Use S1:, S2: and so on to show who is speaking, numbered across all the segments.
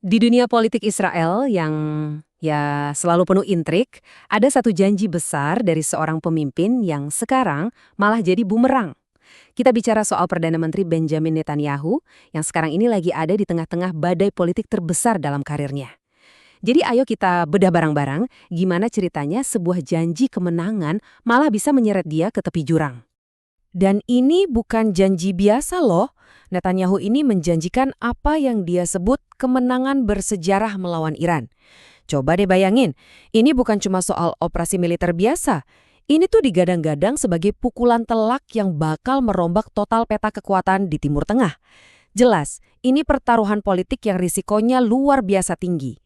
S1: Di dunia politik Israel yang ya selalu penuh intrik, ada satu janji besar dari seorang pemimpin yang sekarang malah jadi bumerang. Kita bicara soal Perdana Menteri Benjamin Netanyahu yang sekarang ini lagi ada di tengah-tengah badai politik terbesar dalam karirnya. Jadi ayo kita bedah barang-barang gimana ceritanya sebuah janji kemenangan malah bisa menyeret dia ke tepi jurang. Dan ini bukan janji biasa loh. Netanyahu ini menjanjikan apa yang dia sebut kemenangan bersejarah melawan Iran. Coba deh bayangin, ini bukan cuma soal operasi militer biasa. Ini tuh digadang-gadang sebagai pukulan telak yang bakal merombak total peta kekuatan di Timur Tengah. Jelas, ini pertaruhan politik yang risikonya luar biasa tinggi.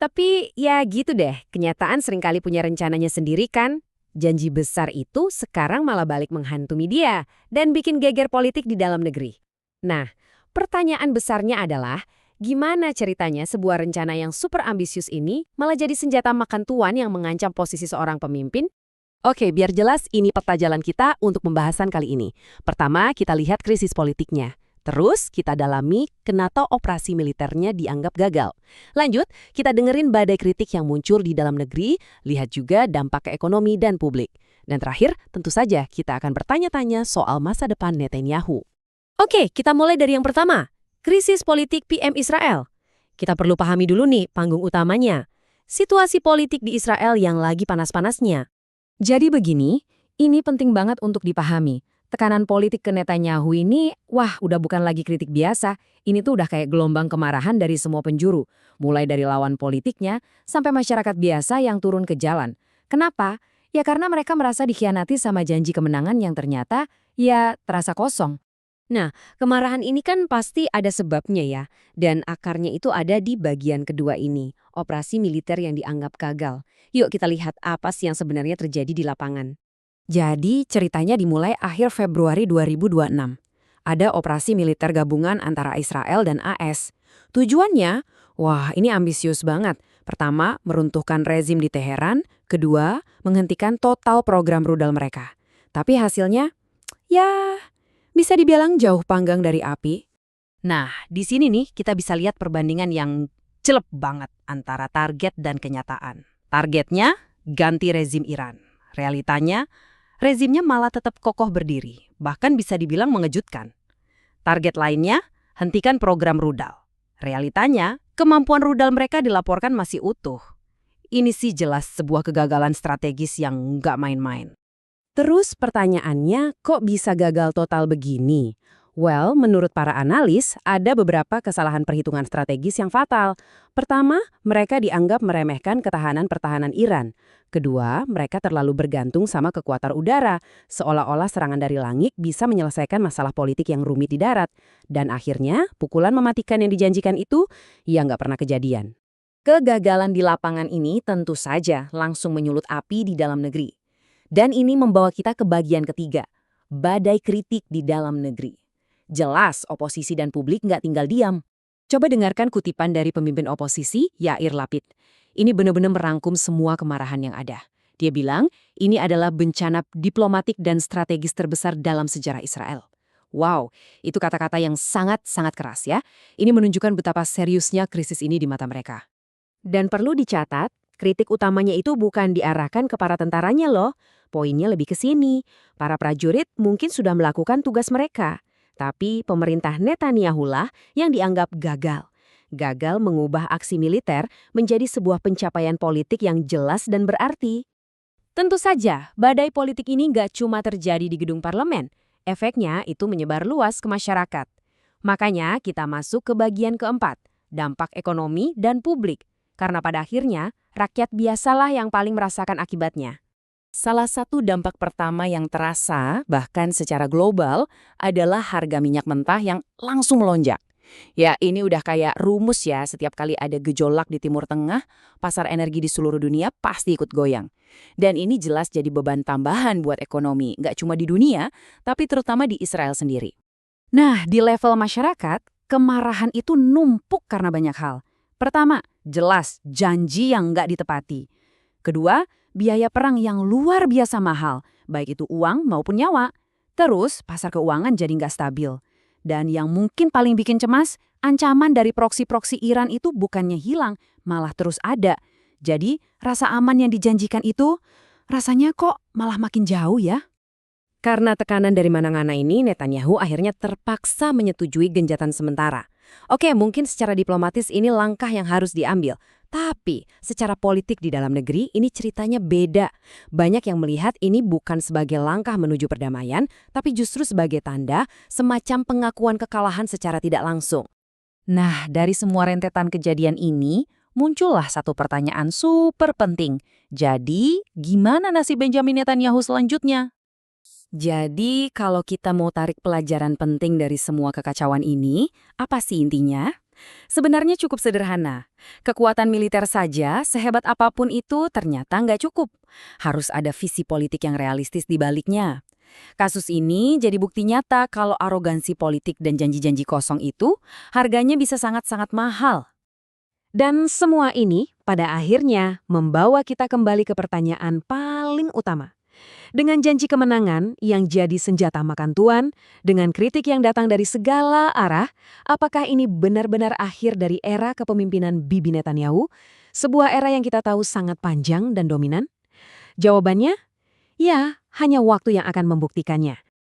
S1: Tapi ya gitu deh, kenyataan seringkali punya rencananya sendiri kan? Janji besar itu sekarang malah balik menghantui dia dan bikin geger politik di dalam negeri. Nah, pertanyaan besarnya adalah, gimana ceritanya sebuah rencana yang super ambisius ini malah jadi senjata makan tuan yang mengancam posisi seorang pemimpin? Oke, biar jelas ini peta jalan kita untuk pembahasan kali ini. Pertama, kita lihat krisis politiknya. Terus, kita dalami kenapa operasi militernya dianggap gagal. Lanjut, kita dengerin badai kritik yang muncul di dalam negeri, lihat juga dampak ke ekonomi dan publik. Dan terakhir, tentu saja kita akan bertanya-tanya soal masa depan Netanyahu. Oke, kita mulai dari yang pertama, krisis politik PM Israel. Kita perlu pahami dulu nih panggung utamanya. Situasi politik di Israel yang lagi panas-panasnya. Jadi begini, ini penting banget untuk dipahami. Tekanan politik ke Netanyahu ini, wah udah bukan lagi kritik biasa. Ini tuh udah kayak gelombang kemarahan dari semua penjuru. Mulai dari lawan politiknya, sampai masyarakat biasa yang turun ke jalan. Kenapa? Ya karena mereka merasa dikhianati sama janji kemenangan yang ternyata, ya terasa kosong. Nah, kemarahan ini kan pasti ada sebabnya ya. Dan akarnya itu ada di bagian kedua ini, operasi militer yang dianggap gagal. Yuk kita lihat apa sih yang sebenarnya terjadi di lapangan. Jadi ceritanya dimulai akhir Februari 2026. Ada operasi militer gabungan antara Israel dan AS. Tujuannya, wah ini ambisius banget. Pertama, meruntuhkan rezim di Teheran. Kedua, menghentikan total program rudal mereka. Tapi hasilnya, ya bisa dibilang jauh panggang dari api. Nah, di sini nih kita bisa lihat perbandingan yang jelek banget antara target dan kenyataan. Targetnya, ganti rezim Iran. Realitanya, rezimnya malah tetap kokoh berdiri, bahkan bisa dibilang mengejutkan. Target lainnya, hentikan program rudal. Realitanya, kemampuan rudal mereka dilaporkan masih utuh. Ini sih jelas sebuah kegagalan strategis yang nggak main-main. Terus pertanyaannya, kok bisa gagal total begini? Well, menurut para analis, ada beberapa kesalahan perhitungan strategis yang fatal. Pertama, mereka dianggap meremehkan ketahanan-pertahanan Iran. Kedua, mereka terlalu bergantung sama kekuatan udara, seolah-olah serangan dari langit bisa menyelesaikan masalah politik yang rumit di darat. Dan akhirnya, pukulan mematikan yang dijanjikan itu, ya nggak pernah kejadian. Kegagalan di lapangan ini tentu saja langsung menyulut api di dalam negeri. Dan ini membawa kita ke bagian ketiga, badai kritik di dalam negeri. Jelas oposisi dan publik nggak tinggal diam. Coba dengarkan kutipan dari pemimpin oposisi, Yair Lapid. Ini benar-benar merangkum semua kemarahan yang ada. Dia bilang, ini adalah bencana diplomatik dan strategis terbesar dalam sejarah Israel. Wow, itu kata-kata yang sangat-sangat keras ya. Ini menunjukkan betapa seriusnya krisis ini di mata mereka. Dan perlu dicatat, kritik utamanya itu bukan diarahkan ke para tentaranya loh. Poinnya lebih ke sini. Para prajurit mungkin sudah melakukan tugas mereka. Tapi pemerintah Netanyahu lah yang dianggap gagal. Gagal mengubah aksi militer menjadi sebuah pencapaian politik yang jelas dan berarti. Tentu saja, badai politik ini nggak cuma terjadi di gedung parlemen. Efeknya itu menyebar luas ke masyarakat. Makanya kita masuk ke bagian keempat, dampak ekonomi dan publik. Karena pada akhirnya, rakyat biasalah yang paling merasakan akibatnya. Salah satu dampak pertama yang terasa, bahkan secara global, adalah harga minyak mentah yang langsung melonjak. Ya, ini udah kayak rumus ya, setiap kali ada gejolak di Timur Tengah, pasar energi di seluruh dunia pasti ikut goyang. Dan ini jelas jadi beban tambahan buat ekonomi, nggak cuma di dunia, tapi terutama di Israel sendiri. Nah, di level masyarakat, kemarahan itu numpuk karena banyak hal. Pertama, jelas janji yang nggak ditepati. Kedua, biaya perang yang luar biasa mahal, baik itu uang maupun nyawa. Terus, pasar keuangan jadi nggak stabil.
S2: Dan yang mungkin paling bikin cemas, ancaman dari proksi-proksi Iran itu bukannya hilang, malah terus ada. Jadi, rasa aman yang dijanjikan itu, rasanya kok malah makin jauh ya?
S1: Karena tekanan dari mana-mana ini, Netanyahu akhirnya terpaksa menyetujui genjatan sementara. Oke, mungkin secara diplomatis ini langkah yang harus diambil. Tapi, secara politik di dalam negeri, ini ceritanya beda. Banyak yang melihat ini bukan sebagai langkah menuju perdamaian, tapi justru sebagai tanda semacam pengakuan kekalahan secara tidak langsung.
S2: Nah, dari semua rentetan kejadian ini, muncullah satu pertanyaan super penting. Jadi, gimana nasib Benjamin Netanyahu selanjutnya?
S1: Jadi, kalau kita mau tarik pelajaran penting dari semua kekacauan ini, apa sih intinya? Sebenarnya cukup sederhana. Kekuatan militer saja, sehebat apapun itu, ternyata nggak cukup. Harus ada visi politik yang realistis di baliknya. Kasus ini jadi bukti nyata kalau arogansi politik dan janji-janji kosong itu harganya bisa sangat-sangat mahal. Dan semua ini pada akhirnya membawa kita kembali ke pertanyaan paling utama. Dengan janji kemenangan yang jadi senjata makan tuan, dengan kritik yang datang dari segala arah, apakah ini benar-benar akhir dari era kepemimpinan Bibi Netanyahu? Sebuah era yang kita tahu sangat panjang dan dominan? Jawabannya, ya, hanya waktu yang akan membuktikannya.